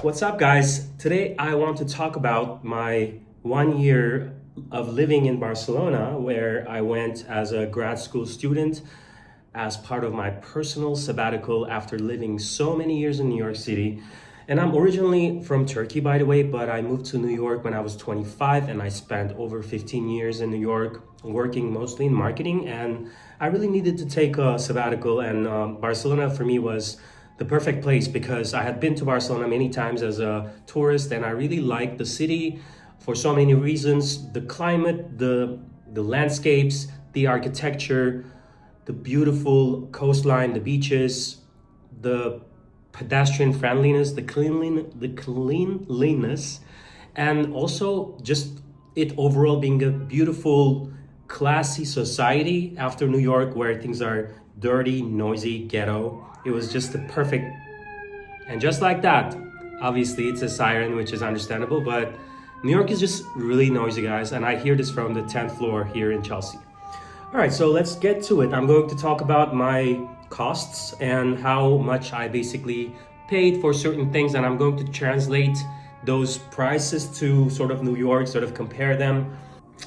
What's up, guys? Today I want to talk about my 1 year of living in Barcelona, where I went as a grad school student as part of my personal sabbatical after living so many years in New York City. And I'm originally from Turkey, by the way, but I moved to New York when I was 25 and I spent over 15 years in New York working mostly in marketing. And I really needed to take a sabbatical, and Barcelona for me was the perfect place because I had been to Barcelona many times as a tourist and I really liked the city for so many reasons: the climate, the landscapes, the architecture, the beautiful coastline, the beaches, the pedestrian friendliness, the cleanliness, and also just it overall being a beautiful, classy society after New York, where things are dirty, noisy, ghetto. It was just the perfect, and just like that, obviously it's a siren, which is understandable, but New York is just really noisy, guys, and I hear this from the 10th floor here in Chelsea. All right, so let's get to it. I'm going to talk about my costs and how much I basically paid for certain things, and I'm going to translate those prices to sort of New York, sort of compare them.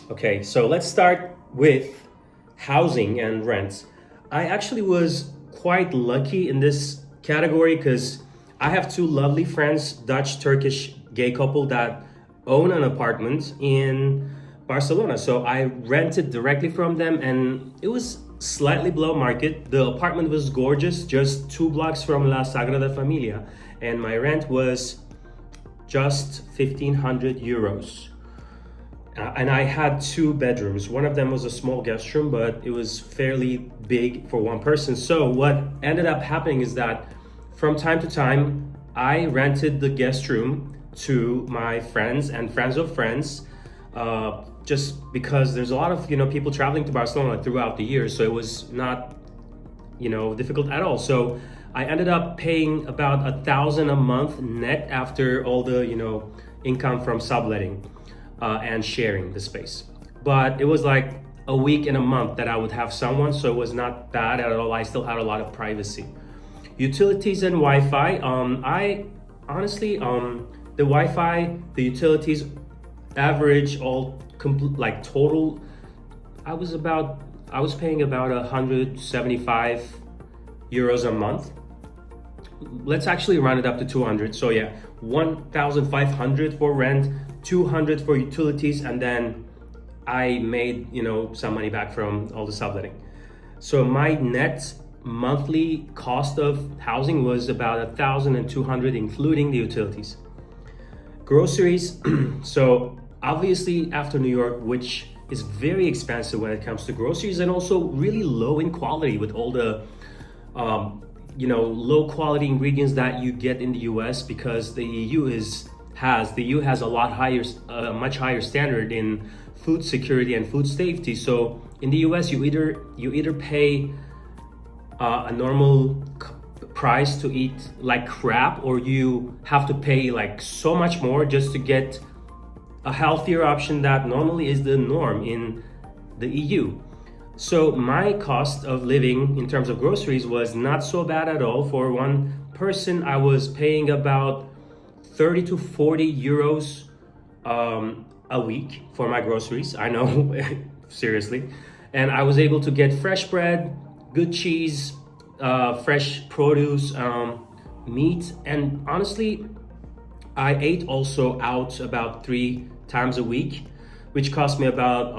Okay, so let's start with housing and rents. I actually was quite lucky in this category because I have two lovely friends, Dutch Turkish gay couple, that own an apartment in Barcelona. So I rented directly from them and it was slightly below market. The apartment was gorgeous, just 2 blocks from La Sagrada Familia, and my rent was just 1,500 euros. And I had 2 bedrooms. One of them was a small guest room, but it was fairly big for one person. So what ended up happening is that from time to time, I rented the guest room to my friends and friends of friends, just because there's a lot of people traveling to Barcelona throughout the year. So it was not difficult at all. So I ended up paying about 1,000 a month net after all the income from subletting and sharing the space. But it was like a week and a month that I would have someone, so it was not bad at all. I still had a lot of privacy. Utilities and Wi-Fi. I honestly, the Wi-Fi, the utilities, average all complete, like total, I was paying about 175 euros a month. Let's actually round it up to 200. So yeah, 1,500 for rent, 200 for utilities, and then I made some money back from all the subletting. So my net monthly cost of housing was about 1,200, including the utilities. Groceries. So obviously after New York, which is very expensive when it comes to groceries, and also really low in quality with all the low quality ingredients that you get in the US, because the EU has a lot higher, much higher standard in food security and food safety. So in the US, you either pay a normal price to eat like crap, or you have to pay like so much more just to get a healthier option that normally is the norm in the EU. So my cost of living in terms of groceries was not so bad at all. For one person, I was paying about 30 to 40 euros a week for my groceries. I know, seriously. And I was able to get fresh bread, good cheese, fresh produce, meat. And honestly, I ate also out about 3 times a week, which cost me about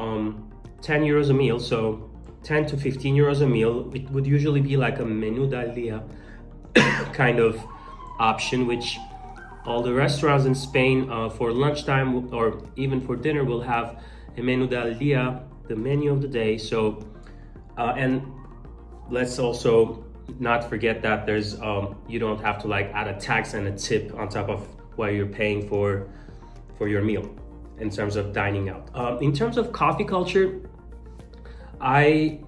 10 euros a meal. So 10 to 15 euros a meal. It would usually be like a menú del día kind of option, which all the restaurants in Spain for lunchtime or even for dinner will have a menú del día, the menu of the day. So and let's also not forget that there's you don't have to like add a tax and a tip on top of what you're paying for your meal in terms of dining out. In terms of coffee culture, I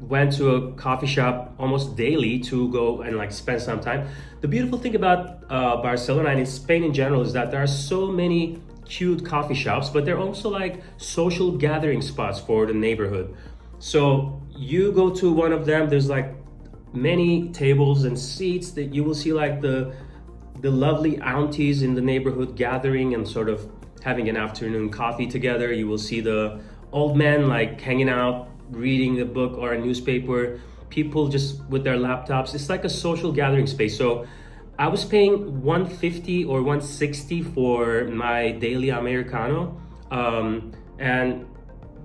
went to a coffee shop almost daily to go and like spend some time. The beautiful thing about Barcelona and in Spain in general is that there are so many cute coffee shops, but they're also like social gathering spots for the neighborhood. So you go to one of them, there's like many tables and seats that you will see like the the lovely aunties in the neighborhood gathering and sort of having an afternoon coffee together. You will see the old men like hanging out, reading a book or a newspaper, people just with their laptops. It's like a social gathering space. So I was paying 150 or 160 for my daily Americano. And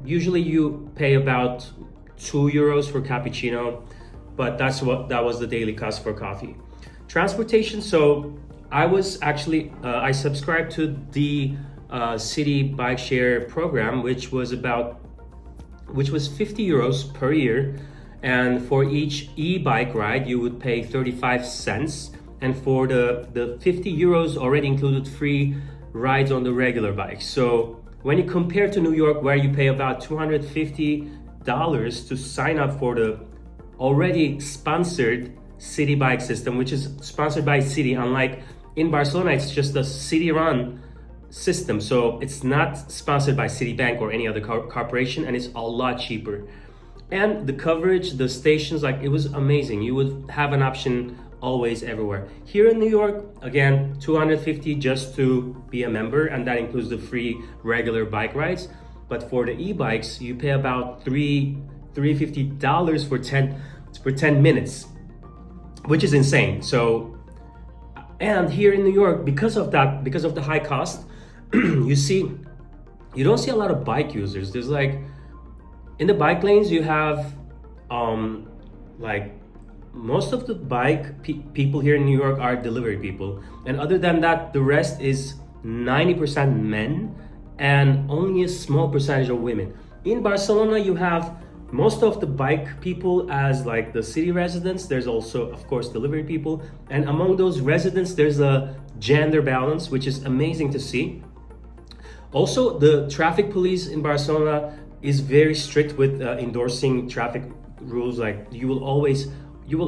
usually you pay about €2 for cappuccino, but that was the daily cost for coffee. Transportation, so I was actually, I subscribed to the city bike share program, which was €50 per year. And for each e-bike ride, you would pay 35 cents. And for the €50 already included free rides on the regular bike. So when you compare to New York, where you pay about $250 to sign up for the already sponsored city bike system, which is sponsored by city, unlike in Barcelona, it's just a city-run system. So it's not sponsored by Citibank or any other corporation, and it's a lot cheaper. And the coverage, the stations, like it was amazing. You would have an option always everywhere. Here in New York, again, $250 just to be a member, and that includes the free regular bike rides. But for the e-bikes, you pay about $350 for 10 minutes, which is insane. So, and here in New York, because of the high cost, you don't see a lot of bike users. There's like, in the bike lanes, you have like most of the bike people here in New York are delivery people. And other than that, the rest is 90% men and only a small percentage of women. In Barcelona, you have most of the bike people as like the city residents. There's also, of course, delivery people. And among those residents, there's a gender balance, which is amazing to see. Also, the traffic police in Barcelona is very strict with endorsing traffic rules. Like you will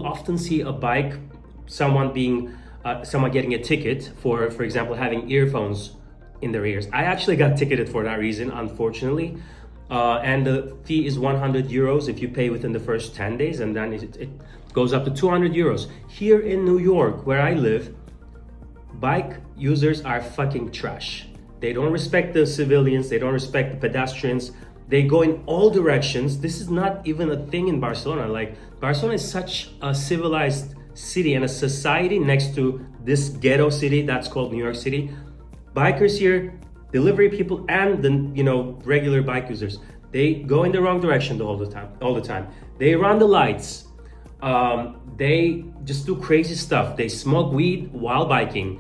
often see a bike, someone getting a ticket for example, having earphones in their ears. I actually got ticketed for that reason, unfortunately. And the fee is €100 if you pay within the first 10 days, and then it goes up to €200. Here in New York, where I live, bike users are fucking trash. They don't respect the civilians, they don't respect the pedestrians. They go in all directions. This is not even a thing in Barcelona. Like, Barcelona is such a civilized city and a society next to this ghetto city that's called New York City. Bikers here, delivery people, and the regular bike users, they go in the wrong direction all the time. They run the lights. They just do crazy stuff. They smoke weed while biking.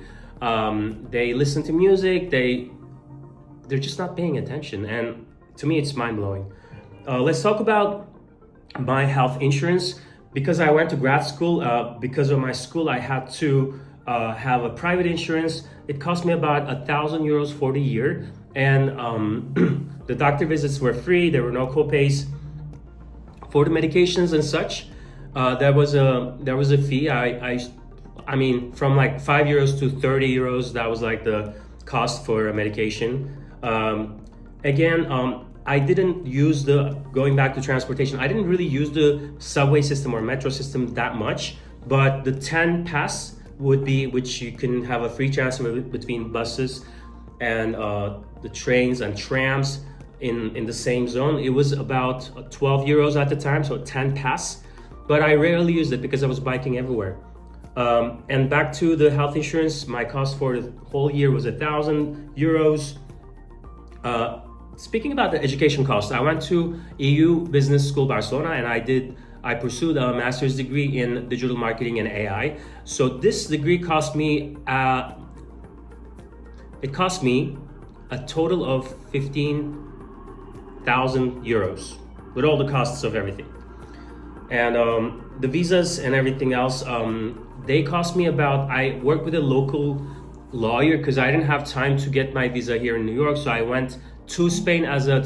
They listen to music. They're just not paying attention, and to me, it's mind-blowing. Let's talk about my health insurance. Because I went to grad school, because of my school, I had to have a private insurance. It cost me about €1,000 for the year. And the doctor visits were free. There were no co-pays. For the medications and such, there was a fee. I mean, from like €5 to €30, that was like the cost for a medication. I didn't use going back to transportation, I didn't really use the subway system or metro system that much, but the 10 pass would be, which you can have a free transfer between buses and the trains and trams in the same zone. It was about €12 at the time, so 10 pass, but I rarely used it because I was biking everywhere. And back to the health insurance, my cost for the whole year was €1,000. Speaking about the education costs, I went to EU Business School Barcelona, and I pursued a master's degree in digital marketing and AI. So this degree cost me a total of €15,000 with all the costs of everything. And the visas and everything else, they cost me about, I worked with a local lawyer because I didn't have time to get my visa here in New York, so I went to Spain as a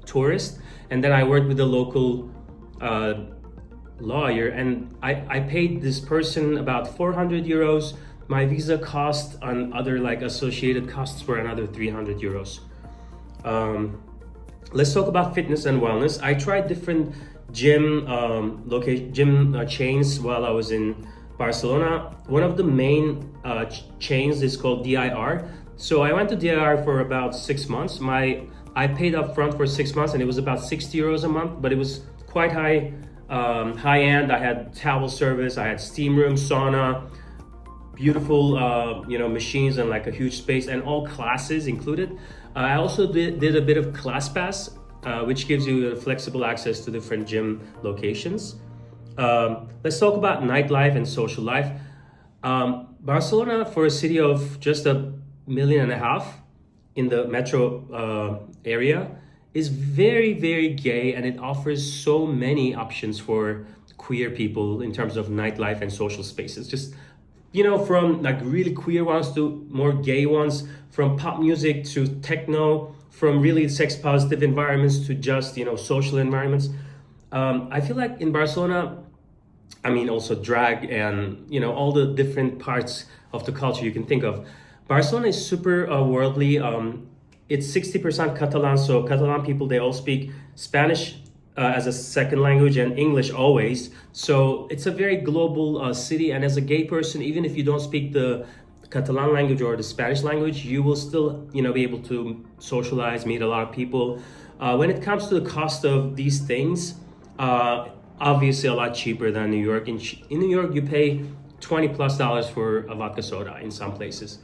tourist, and then I worked with a local lawyer, and I paid this person about €400. My visa cost and other like associated costs were another €300. Let's talk about fitness and wellness. I tried different gym chains while I was in Barcelona, one of the main chains is called DIR. So I went to DIR for about 6 months. I paid up front for 6 months, and it was about 60 euros a month, but it was quite high end. I had towel service, I had steam room, sauna, beautiful machines, and like a huge space, and all classes included. I also did a bit of class pass, which gives you flexible access to different gym locations. Let's talk about nightlife and social life. Barcelona, for a city of just 1.5 million in the metro area, is very, very gay, and it offers so many options for queer people in terms of nightlife and social spaces. Just, from like really queer ones to more gay ones, from pop music to techno, from really sex positive environments to just, social environments. I feel like in Barcelona, also drag and, all the different parts of the culture you can think of. Barcelona is super worldly. It's 60% Catalan, so Catalan people, they all speak Spanish as a second language and English always. So it's a very global city, and as a gay person, even if you don't speak the Catalan language or the Spanish language, you will still, be able to socialize, meet a lot of people. When it comes to the cost of these things, obviously a lot cheaper than New York. In New York, you pay $20+ for a vodka soda in some places.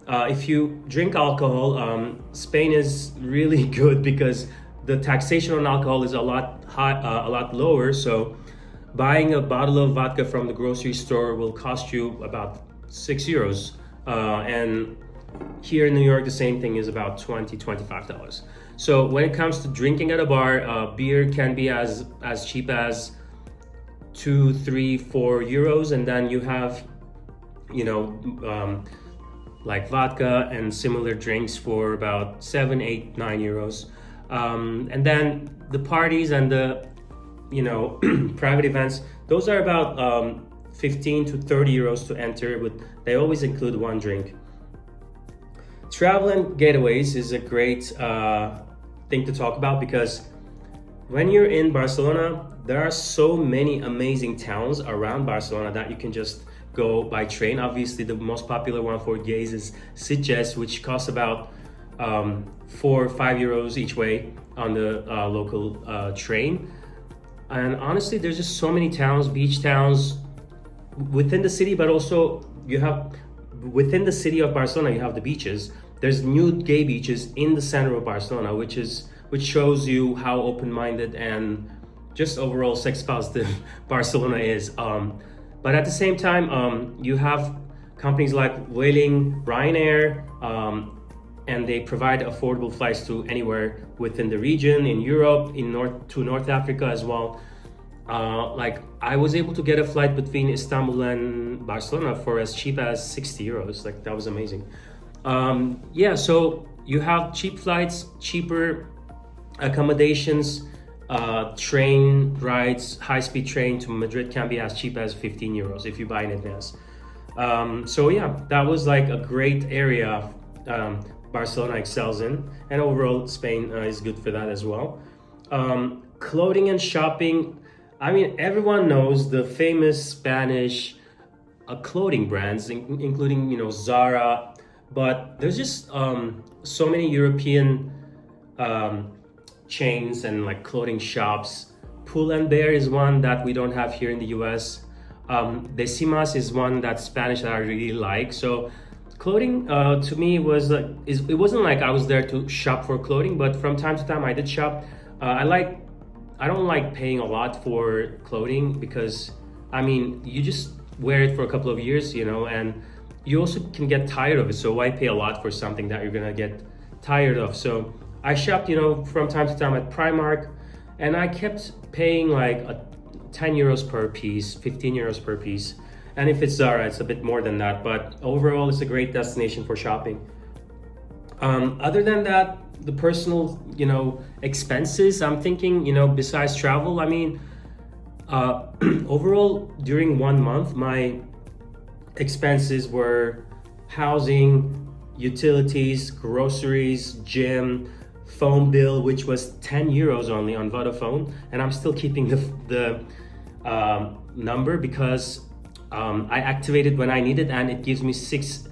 If you drink alcohol, Spain is really good because the taxation on alcohol is a lot lower. So buying a bottle of vodka from the grocery store will cost you about 6 euros. And here in New York, the same thing is about $25. So when it comes to drinking at a bar, beer can be as cheap as 2, 3, 4 euros, and then you have, like vodka and similar drinks for about 7, 8, 9 euros. And then the parties and the, private events, those are about 15 to 30 euros to enter, but they always include one drink. Travel and getaways is a great thing to talk about, because when you're in Barcelona, there are so many amazing towns around Barcelona that you can just go by train. Obviously, the most popular one for gays is Sitges, which costs about 4 or 5 euros each way on the local train. And honestly, there's just so many towns, beach towns within the city, but also you have within the city of Barcelona, you have the beaches. There's nude gay beaches in the center of Barcelona, which shows you how open-minded and just overall sex positive Barcelona is. But at the same time, you have companies like Vueling, Ryanair, and they provide affordable flights to anywhere within the region, in Europe, to North Africa as well. Like I was able to get a flight between Istanbul and Barcelona for as cheap as 60 euros. Like that was amazing. So you have cheap flights, cheaper accommodations, train rides, high-speed train to Madrid can be as cheap as 15 euros if you buy in advance. That was like a great area Barcelona excels in, and overall Spain is good for that as well. Clothing and shopping, everyone knows the famous Spanish clothing brands, including Zara, but there's just so many European chains and like clothing shops. Pull and Bear is one that we don't have here in the US. Decimas is one that's Spanish that I really like. So clothing to me was it wasn't like I was there to shop for clothing, but from time to time I did shop. I don't like paying a lot for clothing because you just wear it for a couple of years, and you also can get tired of it. So why pay a lot for something that you're gonna get tired of? So I shopped, from time to time at Primark, and I kept paying like 10 euros per piece, 15 euros per piece. And if it's Zara, it's a bit more than that, but overall it's a great destination for shopping. Other than that, the personal, expenses, I'm thinking, besides travel, overall during 1 month, my expenses were housing, utilities, groceries, gym, phone bill, which was 10 euros only on Vodafone, and I'm still keeping the number because I activate it when I need it, and it gives me 6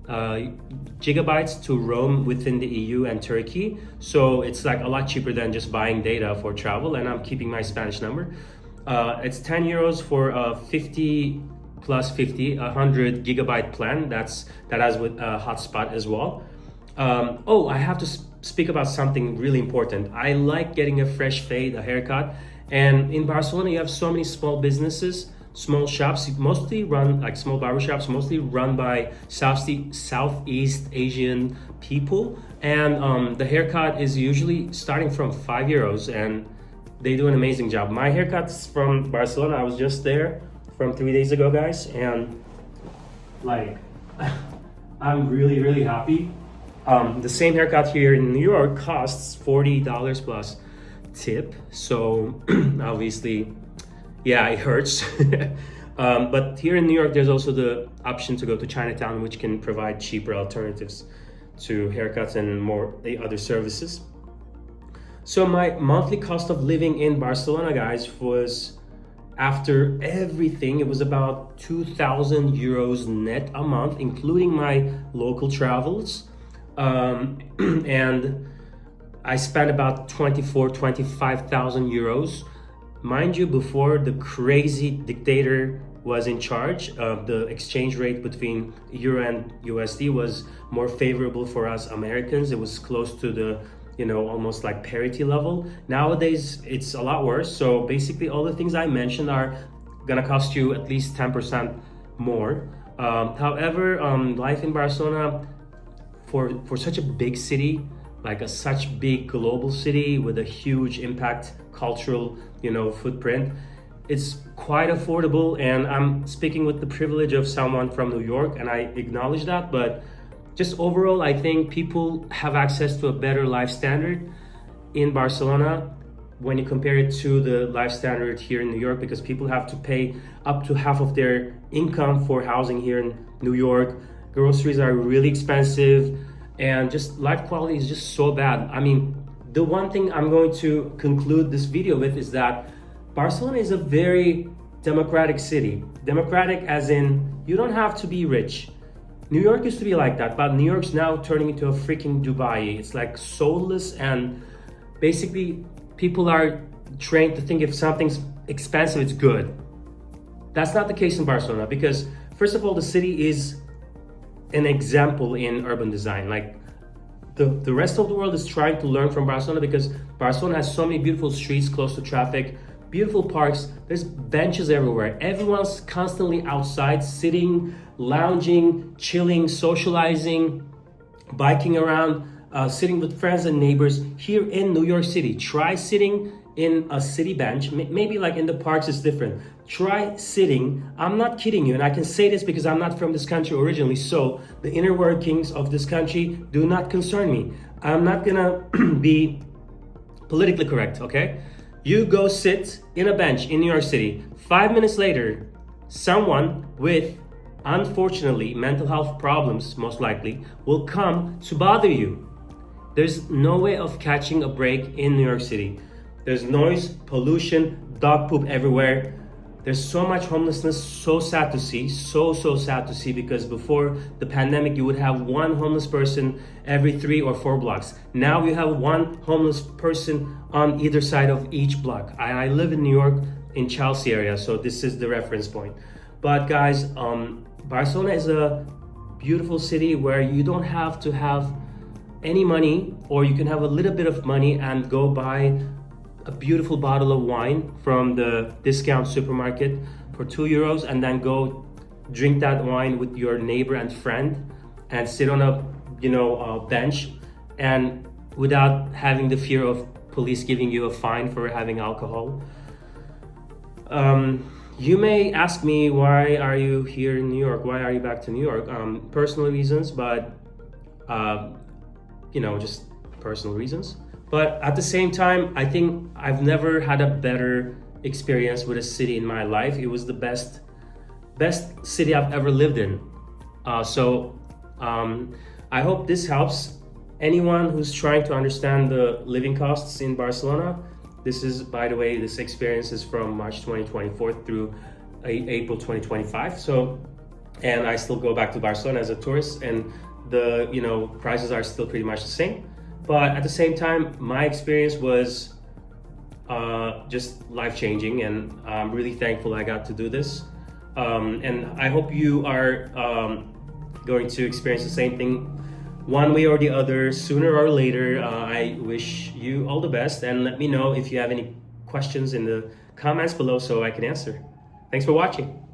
gigabytes to roam within the EU and Turkey. So it's like a lot cheaper than just buying data for travel, and I'm keeping my Spanish number. It's 10 euros for a 50 plus 50, 100 gigabyte plan. That has with a hotspot as well. I have to speak about something really important. I like getting a fresh fade, a haircut. And in Barcelona, you have so many small businesses, small shops, mostly run like small barbershops, mostly run by Southeast Asian people. And the haircut is usually starting from 5 euros, and they do an amazing job. My haircut's from Barcelona. I was just there from 3 days ago, guys. And like, I'm really, really happy. The same haircut here in New York costs $40 plus tip. So obviously, yeah, it hurts. But here in New York, there's also the option to go to Chinatown, which can provide cheaper alternatives to haircuts and more other services. So my monthly cost of living in Barcelona, guys, was, after everything, it was about 2,000 euros net a month, including my local travels. And I spent about 25,000 euros. Mind you, before the crazy dictator was in charge, the exchange rate between Euro and USD was more favorable for us Americans. It was close to the, almost like parity level. Nowadays, it's a lot worse. So basically, all the things I mentioned are gonna cost you at least 10% more. However, life in Barcelona, for such a big city, like such big global city with a huge impact, cultural, footprint, it's quite affordable. And I'm speaking with the privilege of someone from New York, and I acknowledge that. But just overall, I think people have access to a better life standard in Barcelona when you compare it to the life standard here in New York, because people have to pay up to half of their income for housing here in New York. Groceries are really expensive, and just life quality is just so bad. I mean, the one thing I'm going to conclude this video with is that Barcelona is a very democratic city. Democratic as in, you don't have to be rich. New York used to be like that, but New York's now turning into a freaking Dubai. It's like soulless, and basically people are trained to think if something's expensive, it's good. That's not the case in Barcelona, because first of all, the city is an example in urban design. Like the rest of the world is trying to learn from Barcelona, because Barcelona has so many beautiful streets close to traffic, beautiful parks, there's benches everywhere. Everyone's constantly outside, sitting, lounging, chilling, socializing, biking around, sitting with friends and neighbors. Here in New York City, try sitting in a city bench. Maybe like in the parks it's different. Try sitting, I'm not kidding you, and I can say this because I'm not from this country originally, so the inner workings of this country do not concern me. I'm not gonna be politically correct, okay? You go sit in a bench in New York City. 5 minutes later, someone with, unfortunately, mental health problems, most likely, will come to bother you. There's no way of catching a break in New York City. There's noise, pollution, dog poop everywhere. There's so much homelessness, so sad to see, so sad to see, because before the pandemic, you would have one homeless person every 3 or 4 blocks. Now you have one homeless person on either side of each block. I live in New York, in Chelsea area, so this is the reference point. But guys, Barcelona is a beautiful city where you don't have to have any money, or you can have a little bit of money and go buy a beautiful bottle of wine from the discount supermarket for 2 euros, and then go drink that wine with your neighbor and friend and sit on a bench, and without having the fear of police giving you a fine for having alcohol. You may ask me, why are you here in New York? Why are you back to New York? Personal reasons, but just personal reasons. But at the same time, I think I've never had a better experience with a city in my life. It was the best city I've ever lived in. I hope this helps anyone who's trying to understand the living costs in Barcelona. This is, by the way, this experience is from March 2024 through April 2025. So, and I still go back to Barcelona as a tourist, and the prices are still pretty much the same. But at the same time, my experience was just life-changing, and I'm really thankful I got to do this. And I hope you are going to experience the same thing one way or the other, sooner or later. I wish you all the best, and let me know if you have any questions in the comments below so I can answer. Thanks for watching.